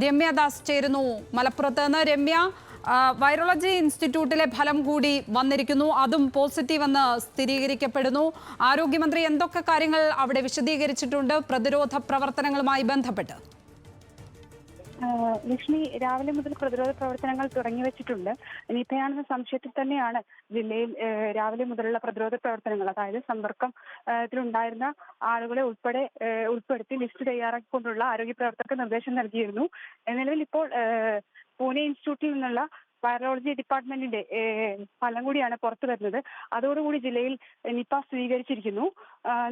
രമ്യദാസ് ചേരുന്നു മലപ്പുറത്ത് നിന്ന്. രമ്യ, വൈറോളജി ഇൻസ്റ്റിറ്റ്യൂട്ടിലെ ഫലം കൂടി വന്നിരിക്കുന്നു, അതും പോസിറ്റീവ് എന്ന് സ്ഥിരീകരിക്കപ്പെടുന്നു. ആരോഗ്യമന്ത്രി എന്തൊക്കെ കാര്യങ്ങൾ അവിടെ വിശദീകരിച്ചിട്ടുണ്ട് പ്രതിരോധ പ്രവർത്തനങ്ങളുമായി ബന്ധപ്പെട്ട്? ലക്ഷ്മി, രാവിലെ മുതൽ പ്രതിരോധ പ്രവർത്തനങ്ങൾ തുടങ്ങി വെച്ചിട്ടുണ്ട്. നിപയാണെന്ന സംശയത്തിൽ തന്നെയാണ് ജില്ലയിൽ രാവിലെ മുതലുള്ള പ്രതിരോധ പ്രവർത്തനങ്ങൾ. അതായത് സമ്പർക്കത്തിലുണ്ടായിരുന്ന ആളുകളെ ഉൾപ്പെടുത്തി ലിസ്റ്റ് തയ്യാറാക്കിക്കൊണ്ടുള്ള ആരോഗ്യ പ്രവർത്തകർക്ക് നിർദ്ദേശം നൽകിയിരുന്നു. നിലവിൽ ഇപ്പോൾ പൂനെ ഇൻസ്റ്റിറ്റ്യൂട്ടിൽ നിന്നുള്ള വൈറോളജി ഡിപ്പാർട്ട്മെന്റിന്റെ ഫലം കൂടിയാണ് പുറത്തു വരുന്നത്. അതോടുകൂടി ജില്ലയിൽ നിപ സ്ഥിരീകരിച്ചിരിക്കുന്നു.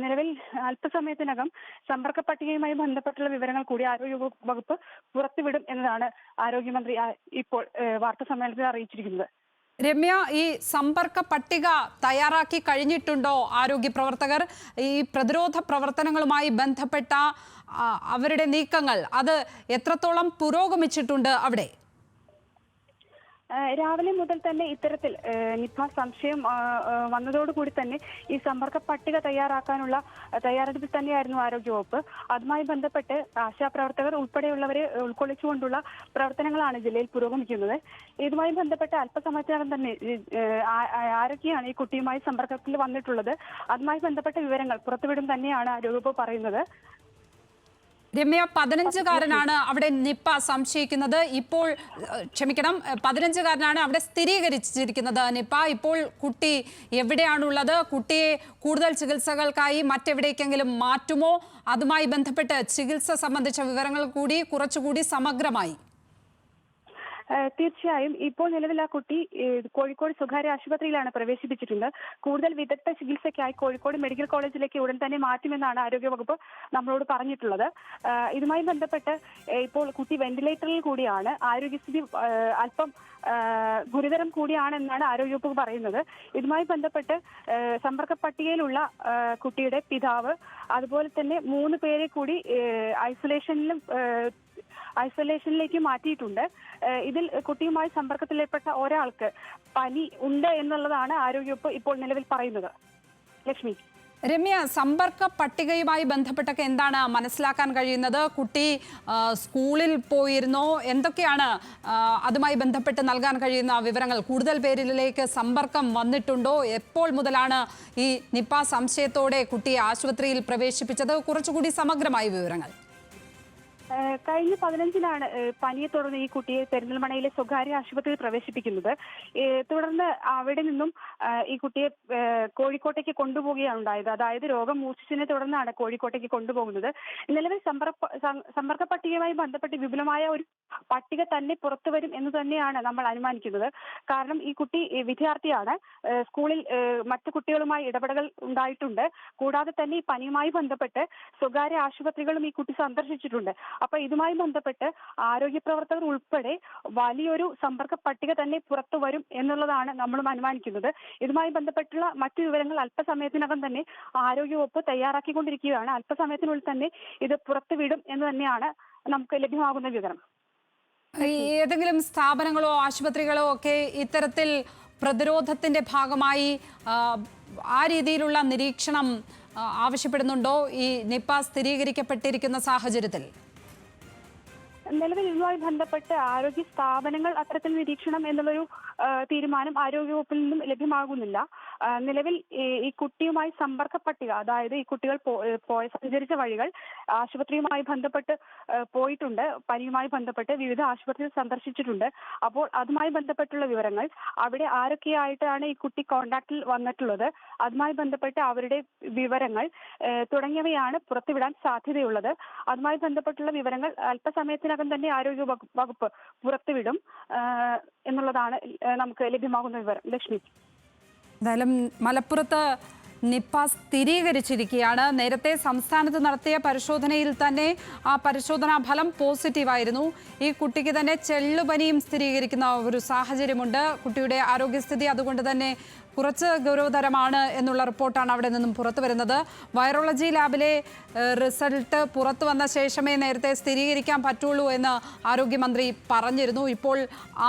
നിലവിൽ അല്പസമയത്തിനകം സമ്പർക്ക പട്ടികയുമായി ബന്ധപ്പെട്ടുള്ള വിവരങ്ങൾ കൂടി ആരോഗ്യ വകുപ്പ് പുറത്തുവിടും എന്നതാണ് ആരോഗ്യമന്ത്രി ഇപ്പോൾ വാർത്താ സമ്മേളനത്തിൽ അറിയിച്ചിരിക്കുന്നത്. രമ്യ, ഈ സമ്പർക്ക പട്ടിക തയ്യാറാക്കി കഴിഞ്ഞിട്ടുണ്ടോ ആരോഗ്യ പ്രവർത്തകർ? ഈ പ്രതിരോധ പ്രവർത്തനങ്ങളുമായി ബന്ധപ്പെട്ട അവരുടെ നീക്കങ്ങൾ അത് എത്രത്തോളം പുരോഗമിച്ചിട്ടുണ്ട് അവിടെ? രാവിലെ മുതൽ തന്നെ ഇത്തരത്തിൽ നിപ സംശയം വന്നതോടുകൂടി തന്നെ ഈ സമ്പർക്ക പട്ടിക തയ്യാറാക്കാനുള്ള തയ്യാറെടുപ്പിൽ തന്നെയായിരുന്നു ആരോഗ്യവകുപ്പ്. അതുമായി ബന്ധപ്പെട്ട് ആശാപ്രവർത്തകർ ഉൾപ്പെടെയുള്ളവരെ ഉൾക്കൊള്ളിച്ചുകൊണ്ടുള്ള പ്രവർത്തനങ്ങളാണ് ജില്ലയിൽ പുരോഗമിക്കുന്നത്. ഇതുമായി ബന്ധപ്പെട്ട് അല്പസമയത്തിനകം തന്നെ ആരൊക്കെയാണ് ഈ കുട്ടിയുമായി സമ്പർക്കത്തിൽ വന്നിട്ടുള്ളത്, അതുമായി ബന്ധപ്പെട്ട വിവരങ്ങൾ പുറത്തുവിടും തന്നെയാണ് ആരോഗ്യവകുപ്പ് പറയുന്നത്. രമ്യ, 15-കാരനാണ് അവിടെ നിപ സംശയിക്കുന്നത്. ഇപ്പോൾ 15-കാരനാണ് അവിടെ സ്ഥിരീകരിച്ചിരിക്കുന്നത് നിപ. ഇപ്പോൾ കുട്ടി എവിടെയാണുള്ളത്? കുട്ടിയെ കൂടുതൽ ചികിത്സകൾക്കായി മറ്റെവിടേക്കെങ്കിലും മാറ്റുമോ? അതുമായി ബന്ധപ്പെട്ട് ചികിത്സ സംബന്ധിച്ച വിവരങ്ങൾ കൂടി കുറച്ചുകൂടി സമഗ്രമായി. തീർച്ചയായും ഇപ്പോൾ നിലവിൽ ആ കുട്ടി കോഴിക്കോട് സ്വകാര്യ ആശുപത്രിയിലാണ് പ്രവേശിപ്പിച്ചിട്ടുണ്ട്. കൂടുതൽ വിദഗ്ധ ചികിത്സയ്ക്കായി കോഴിക്കോട് മെഡിക്കൽ കോളേജിലേക്ക് ഉടൻ തന്നെ മാറ്റുമെന്നാണ് ആരോഗ്യവകുപ്പ് നമ്മളോട് പറഞ്ഞിട്ടുള്ളത്. ഇതുമായി ബന്ധപ്പെട്ട് ഇപ്പോൾ കുട്ടി വെന്റിലേറ്ററിൽ കൂടിയാണ്. ആരോഗ്യസ്ഥിതി അല്പം ഗുരുതരം കൂടിയാണെന്നാണ് ആരോഗ്യവകുപ്പ് പറയുന്നത്. ഇതുമായി ബന്ധപ്പെട്ട് സമ്പർക്ക പട്ടികയിലുള്ള കുട്ടിയുടെ പിതാവ് അതുപോലെ തന്നെ 3 പേരെ കൂടി ഐസൊലേഷനിലേക്ക് മാറ്റിയിട്ടുണ്ട്. ഇതിൽ കുട്ടിയുമായി സമ്പർക്കത്തിലേർപ്പെട്ട ഒരാൾക്ക് പനി ഉണ്ട് എന്നുള്ളതാണ് ആരോഗ്യവകുപ്പ് ഇപ്പോൾ നിലവിൽ പറയുന്നത്. ലക്ഷ്മി, രമ്യ, സമ്പർക്ക പട്ടികയുമായി ബന്ധപ്പെട്ടൊക്കെ എന്താണ് മനസ്സിലാക്കാൻ കഴിയുന്നത്? കുട്ടി സ്കൂളിൽ പോയിരുന്നോ? എന്തൊക്കെയാണ് അതുമായി ബന്ധപ്പെട്ട് നൽകാൻ കഴിയുന്ന വിവരങ്ങൾ? കൂടുതൽ പേരിലേക്ക് സമ്പർക്കം വന്നിട്ടുണ്ടോ? എപ്പോൾ മുതലാണ് ഈ നിപ സംശയത്തോടെ കുട്ടിയെ ആശുപത്രിയിൽ പ്രവേശിപ്പിച്ചത്? കുറച്ചുകൂടി സമഗ്രമായ വിവരങ്ങൾ. കഴിഞ്ഞ 15-നാണ് പനിയെ തുടർന്ന് ഈ കുട്ടിയെ പെരിന്തൽമണ്ണയിലെ സ്വകാര്യ ആശുപത്രിയിൽ പ്രവേശിപ്പിക്കുന്നത്. തുടർന്ന് അവിടെ നിന്നും ഈ കുട്ടിയെ കോഴിക്കോട്ടേക്ക് കൊണ്ടുപോവുകയാണ് ഉണ്ടായത്. അതായത് രോഗം മൂർച്ഛിച്ചതിനെ തുടർന്നാണ് കോഴിക്കോട്ടേക്ക് കൊണ്ടുപോകുന്നത്. നിലവിൽ സമ്പർക്ക പട്ടികയുമായി ബന്ധപ്പെട്ട് വിപുലമായ ഒരു പട്ടിക തന്നെ പുറത്തു വരും എന്ന് തന്നെയാണ് നമ്മൾ അനുമാനിക്കുന്നത്. കാരണം ഈ കുട്ടി വിദ്യാർത്ഥിയാണ്. സ്കൂളിൽ മറ്റു കുട്ടികളുമായി ഇടപെടൽ ഉണ്ടായിട്ടുണ്ട്. കൂടാതെ തന്നെ ഈ പനിയുമായി ബന്ധപ്പെട്ട് സ്വകാര്യ ആശുപത്രികളും ഈ കുട്ടി സന്ദർശിച്ചിട്ടുണ്ട്. അപ്പൊ ഇതുമായി ബന്ധപ്പെട്ട് ആരോഗ്യ പ്രവർത്തകർ ഉൾപ്പെടെ വലിയൊരു സമ്പർക്ക പട്ടിക തന്നെ പുറത്തു വരും എന്നുള്ളതാണ് നമ്മളും അനുമാനിക്കുന്നത്. ഇതുമായി ബന്ധപ്പെട്ടുള്ള മറ്റു വിവരങ്ങൾ അല്പസമയത്തിനകം തന്നെ ആരോഗ്യവകുപ്പ് തയ്യാറാക്കിക്കൊണ്ടിരിക്കുകയാണ്. അല്പസമയത്തിനുള്ളിൽ തന്നെ ഇത് പുറത്തുവിടും എന്ന് തന്നെയാണ് നമുക്ക് ലഭ്യമാകുന്ന വിവരം. ഏതെങ്കിലും സ്ഥാപനങ്ങളോ ആശുപത്രികളോ ഒക്കെ ഇത്തരത്തിൽ പ്രതിരോധത്തിന്റെ ഭാഗമായി ആ രീതിയിലുള്ള നിരീക്ഷണം ആവശ്യപ്പെടുന്നുണ്ടോ ഈ നിപ സ്ഥിരീകരിക്കപ്പെട്ടിരിക്കുന്ന സാഹചര്യത്തിൽ? നിലവിൽ ഇതുമായി ബന്ധപ്പെട്ട് ആരോഗ്യ സ്ഥാപനങ്ങൾ അത്തരത്തിൽ നിരീക്ഷണം എന്നുള്ളൊരു തീരുമാനം ആരോഗ്യവകുപ്പിൽ നിന്നും ലഭ്യമാകുന്നില്ല. നിലവിൽ ഈ കുട്ടിയുമായി സമ്പർക്ക പട്ടിക, അതായത് ഈ കുട്ടികൾ സഞ്ചരിച്ച വഴികൾ ആശുപത്രിയുമായി ബന്ധപ്പെട്ട് പോയിട്ടുണ്ട്. പനിയുമായി ബന്ധപ്പെട്ട് വിവിധ ആശുപത്രികൾ സന്ദർശിച്ചിട്ടുണ്ട്. അപ്പോൾ അതുമായി ബന്ധപ്പെട്ടുള്ള വിവരങ്ങൾ, അവിടെ ആരൊക്കെയായിട്ടാണ് ഈ കുട്ടി കോണ്ടാക്റ്റിൽ വന്നിട്ടുള്ളത്, അതുമായി ബന്ധപ്പെട്ട് അവരുടെ വിവരങ്ങൾ തുടങ്ങിയവയാണ് പുറത്തുവിടാൻ സാധ്യതയുള്ളത്. അതുമായി ബന്ധപ്പെട്ടുള്ള വിവരങ്ങൾ അല്പസമയത്തിനകം തന്നെ ആരോഗ്യ വകുപ്പ് പുറത്തുവിടും എന്നുള്ളതാണ് നമുക്ക് ലഭ്യമാകുന്ന വിവരം. ലക്ഷ്മി, എന്തായാലും മലപ്പുറത്ത് നിപ സ്ഥിരീകരിച്ചിരിക്കുകയാണ്. നേരത്തെ സംസ്ഥാനത്ത് നടത്തിയ പരിശോധനയിൽ തന്നെ ആ പരിശോധനാ ഫലം പോസിറ്റീവായിരുന്നു. ഈ കുട്ടിക്ക് തന്നെ ചെള്ളുപനിയും സ്ഥിരീകരിക്കുന്ന ഒരു സാഹചര്യമുണ്ട്. കുട്ടിയുടെ ആരോഗ്യസ്ഥിതി അതുകൊണ്ട് തന്നെ കുറച്ച് ഗൗരവതരമാണ് എന്നുള്ള റിപ്പോർട്ടാണ് അവിടെ നിന്നും പുറത്തു വരുന്നത്. വൈറോളജി ലാബിലെ റിസൾട്ട് പുറത്തു വന്ന ശേഷമേ നേരത്തെ സ്ഥിരീകരിക്കാൻ പറ്റുള്ളൂ എന്ന് ആരോഗ്യമന്ത്രി പറഞ്ഞിരുന്നു. ഇപ്പോൾ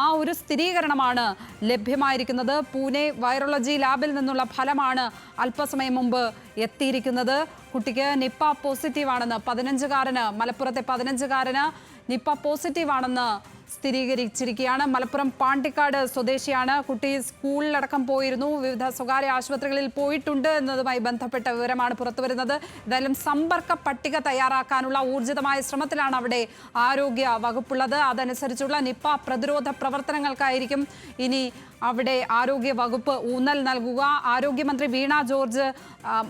ആ ഒരു സ്ഥിരീകരണമാണ് ലഭ്യമായിരിക്കുന്നത്. പൂനെ വൈറോളജി ലാബിൽ നിന്നുള്ള ഫലമാണ് അല്പസമയം മുമ്പ് എത്തിയിരിക്കുന്നത്. കുട്ടിക്ക് നിപ പോസിറ്റീവാണെന്ന് 15-കാരന്, മലപ്പുറത്തെ 15-കാരന് നിപ്പ പോസിറ്റീവാണെന്ന് സ്ഥിരീകരിച്ചിരിക്കുകയാണ്. മലപ്പുറം പാണ്ടിക്കാട് സ്വദേശിയാണ്. കുട്ടി സ്കൂളിലടക്കം പോയിരുന്നു, വിവിധ സ്വകാര്യ ആശുപത്രികളിൽ പോയിട്ടുണ്ട് എന്നതുമായി ബന്ധപ്പെട്ട വിവരമാണ് പുറത്തുവരുന്നത്. എന്തായാലും സമ്പർക്ക പട്ടിക തയ്യാറാക്കാനുള്ള ഊർജിതമായ ശ്രമത്തിലാണ് അവിടെ ആരോഗ്യ വകുപ്പുള്ളത്. അതനുസരിച്ചുള്ള നിപ്പ പ്രതിരോധ പ്രവർത്തനങ്ങൾക്കായിരിക്കും ഇനി അവിടെ ആരോഗ്യ വകുപ്പ് ഊന്നൽ നൽകുക. ആരോഗ്യമന്ത്രി വീണ ജോർജ്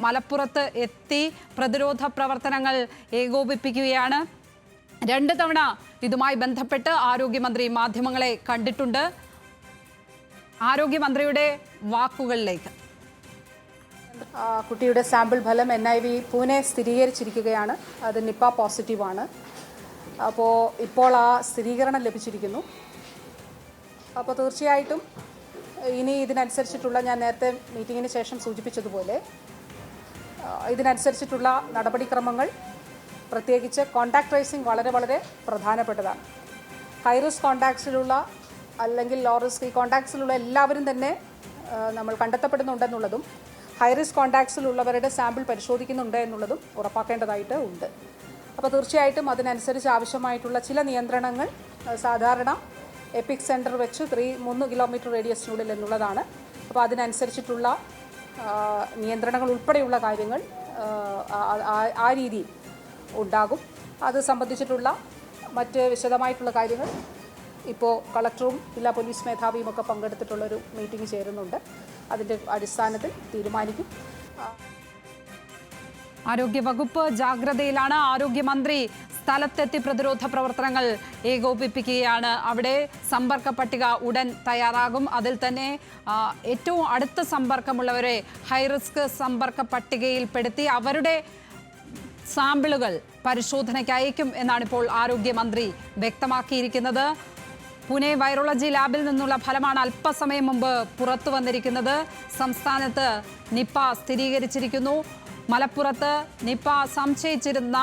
മലപ്പുറത്ത് എത്തി പ്രതിരോധ പ്രവർത്തനങ്ങൾ ഏകോപിപ്പിക്കുകയാണ്. 2 തവണ ഇതുമായി ബന്ധപ്പെട്ട് ആരോഗ്യമന്ത്രി മാധ്യമങ്ങളെ കണ്ടിട്ടുണ്ട്. ആരോഗ്യമന്ത്രിയുടെ വാക്കുകളിലേക്ക്. കുട്ടിയുടെ സാമ്പിൾ ഫലം NIV പൂനെ സ്ഥിരീകരിച്ചിരിക്കുകയാണ്. അത് നിപ്പ പോസിറ്റീവാണ്. അപ്പോൾ ഇപ്പോൾ ആ സ്ഥിരീകരണം ലഭിച്ചിരിക്കുന്നു. അപ്പോൾ തീർച്ചയായിട്ടും ഇനി ഇതിനനുസരിച്ചിട്ടുള്ള, ഞാൻ നേരത്തെ മീറ്റിങ്ങിന് ശേഷം സൂചിപ്പിച്ചതുപോലെ ഇതിനനുസരിച്ചിട്ടുള്ള നടപടിക്രമങ്ങൾ, പ്രത്യേകിച്ച് കോൺടാക്ട് ട്രേസിംഗ് വളരെ പ്രധാനപ്പെട്ടതാണ്. ഹൈ റിസ്ക് കോൺടാക്ട്സിലുള്ള അല്ലെങ്കിൽ ലോ റിസ്ക് ഈ കോൺടാക്ട്സിലുള്ള എല്ലാവരും തന്നെ നമ്മൾ കണ്ടെത്തപ്പെടുന്നുണ്ടെന്നുള്ളതും ഹൈ റിസ്ക് കോൺടാക്ട്സിലുള്ളവരുടെ സാമ്പിൾ പരിശോധിക്കുന്നുണ്ട് എന്നുള്ളതും ഉറപ്പാക്കേണ്ടതായിട്ട് ഉണ്ട്. അപ്പോൾ തീർച്ചയായിട്ടും അതിനനുസരിച്ച് ആവശ്യമായിട്ടുള്ള ചില നിയന്ത്രണങ്ങൾ സാധാരണ എപ്പിക് സെൻറ്റർ വെച്ച് 3 കിലോമീറ്റർ റേഡിയസിനുള്ളിൽ എന്നുള്ളതാണ്. അപ്പോൾ അതിനനുസരിച്ചിട്ടുള്ള നിയന്ത്രണങ്ങൾ ഉൾപ്പെടെയുള്ള കാര്യങ്ങൾ ആ രീതിയിൽ ഉണ്ടാകും. അത് സംബന്ധിച്ചിട്ടുള്ള മറ്റ് വിശദമായിട്ടുള്ള കാര്യങ്ങൾ ഇപ്പോൾ കളക്ടറും ജില്ലാ പോലീസ് മേധാവിയും ഒക്കെ പങ്കെടുത്തിട്ടുള്ളൊരു മീറ്റിംഗ് ചേരുന്നുണ്ട്. അതിൻ്റെ അടിസ്ഥാനത്തിൽ തീരുമാനിക്കും. ആരോഗ്യവകുപ്പ് ജാഗ്രതയിലാണ്. ആരോഗ്യമന്ത്രി സ്ഥലത്തെത്തി പ്രതിരോധ പ്രവർത്തനങ്ങൾ ഏകോപിപ്പിക്കുകയാണ്. അവിടെ സമ്പർക്ക പട്ടിക ഉടൻ തയ്യാറാകും. അതിൽ തന്നെ ഏറ്റവും അടുത്ത സമ്പർക്കമുള്ളവരെ ഹൈറിസ്ക് സമ്പർക്ക പട്ടികയിൽപ്പെടുത്തി അവരുടെ സാമ്പിളുകൾ പരിശോധനയ്ക്ക് അയക്കും എന്നാണിപ്പോൾ ആരോഗ്യമന്ത്രി വ്യക്തമാക്കിയിരിക്കുന്നത്. പൂനെ വൈറോളജി ലാബിൽ നിന്നുള്ള ഫലമാണ് അല്പസമയം മുമ്പ് പുറത്തു വന്നിരിക്കുന്നത്. സംസ്ഥാനത്ത് നിപ്പ സ്ഥിരീകരിച്ചിരിക്കുന്നു. മലപ്പുറത്ത് നിപ്പ സംശയിച്ചിരുന്ന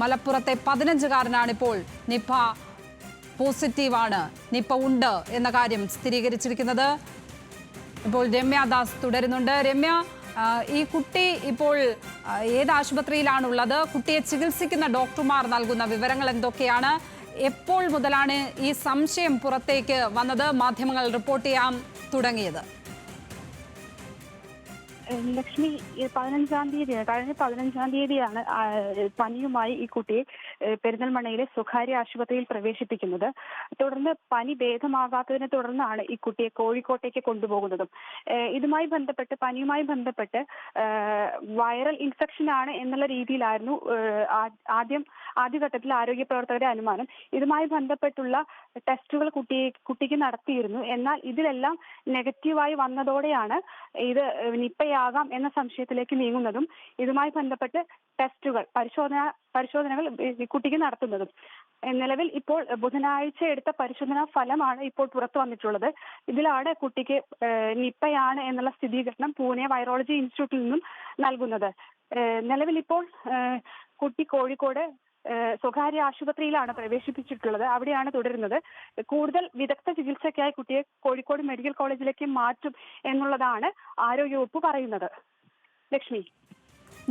മലപ്പുറത്തെ 15-കാരനാണിപ്പോൾ നിപ്പ പോസിറ്റീവാണ്, നിപ്പ ഉണ്ട് എന്ന കാര്യം സ്ഥിരീകരിച്ചിരിക്കുന്നത്. ഇപ്പോൾ രമ്യ ദാസ് തുടരുന്നുണ്ട്. രമ്യ, ഈ കുട്ടി ഇപ്പോൾ ഏത് ആശുപത്രിയിലാണുള്ളത്? കുട്ടിയെ ചികിത്സിക്കുന്ന ഡോക്ടർമാർ നൽകുന്ന വിവരങ്ങൾ എന്തൊക്കെയാണ്? എപ്പോൾ മുതലാണ് ഈ സംശയം പുറത്തേക്ക് വന്നത്, മാധ്യമങ്ങൾ റിപ്പോർട്ട് ചെയ്യാൻ തുടങ്ങിയത്? ലക്ഷ്മി, 15-ാം തീയതി, കഴിഞ്ഞ 15-ാം തീയതിയാണ് പനിയുമായി ഈ കുട്ടിയെ പെരിന്തൽമണ്ണയിലെ സ്വകാര്യ ആശുപത്രിയിൽ പ്രവേശിപ്പിക്കുന്നത്. തുടർന്ന് പനി ഭേദമാകാത്തതിനെ തുടർന്നാണ് ഈ കുട്ടിയെ കോഴിക്കോട്ടേക്ക് കൊണ്ടുപോകുന്നതും. പനിയുമായി ബന്ധപ്പെട്ട് വൈറൽ ഇൻഫെക്ഷൻ ആണ് എന്നുള്ള രീതിയിലായിരുന്നു ആദ്യഘട്ടത്തിൽ ആരോഗ്യ പ്രവർത്തകരുടെ അനുമാനം. ഇതുമായി ബന്ധപ്പെട്ടുള്ള ടെസ്റ്റുകൾ കുട്ടിക്ക് നടത്തിയിരുന്നു. എന്നാൽ ഇതിലെല്ലാം നെഗറ്റീവായി വന്നതോടെയാണ് ഇത് നിപ്പയാകാം എന്ന സംശയത്തിലേക്ക് നീങ്ങുന്നതും ഇതുമായി ബന്ധപ്പെട്ട് പരിശോധനകൾ കുട്ടിക്ക് നടത്തുന്നതും. നിലവിൽ ഇപ്പോൾ ബുധനാഴ്ച എടുത്ത പരിശോധനാ ഫലമാണ് ഇപ്പോൾ പുറത്തു വന്നിട്ടുള്ളത്. ഇതിലാണ് കുട്ടിക്ക് നിപ്പയാണ് എന്നുള്ള സ്ഥിരീകരണം പൂനെ വൈറോളജി ഇൻസ്റ്റിറ്റ്യൂട്ടിൽ നിന്നും നൽകുന്നത്. നിലവിൽ ഇപ്പോൾ കുട്ടി കോഴിക്കോട് സ്വകാര്യ ആശുപത്രിയിലാണ് പ്രവേശിപ്പിച്ചിട്ടുള്ളത്. അവിടെയാണ് തുടരുന്നത്. കൂടുതൽ വിദഗ്ധ ചികിത്സയ്ക്കായി കുട്ടിയെ കോഴിക്കോട് മെഡിക്കൽ കോളേജിലേക്ക് മാറ്റും എന്നുള്ളതാണ് ആരോഗ്യവകുപ്പ് പറയുന്നത്. ലക്ഷ്മി,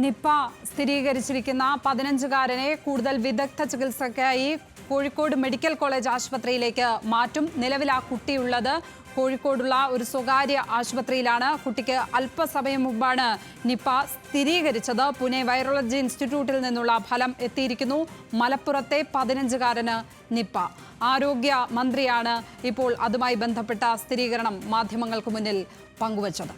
നിപ്പ സ്ഥിരീകരിച്ചിരിക്കുന്ന 15-കാരനെ കൂടുതൽ വിദഗ്ധ ചികിത്സയ്ക്കായി കോഴിക്കോട് മെഡിക്കൽ കോളേജ് ആശുപത്രിയിലേക്ക് മാറ്റും. നിലവിൽ ആ കുട്ടിയുള്ളത് കോഴിക്കോടുള്ള ഒരു സ്വകാര്യ ആശുപത്രിയിലാണ്. കുട്ടിക്ക് അല്പസമയം മുമ്പാണ് നിപ്പ സ്ഥിരീകരിച്ചത്. പൂനെ വൈറോളജി ഇൻസ്റ്റിറ്റ്യൂട്ടിൽ നിന്നുള്ള ഫലം എത്തിയിരിക്കുന്നു. മലപ്പുറത്തെ 15-കാരന് നിപ്പ. ആരോഗ്യ മന്ത്രിയാണ് ഇപ്പോൾ അതുമായി ബന്ധപ്പെട്ട സ്ഥിരീകരണം മാധ്യമങ്ങൾക്ക് മുന്നിൽ പങ്കുവച്ചത്.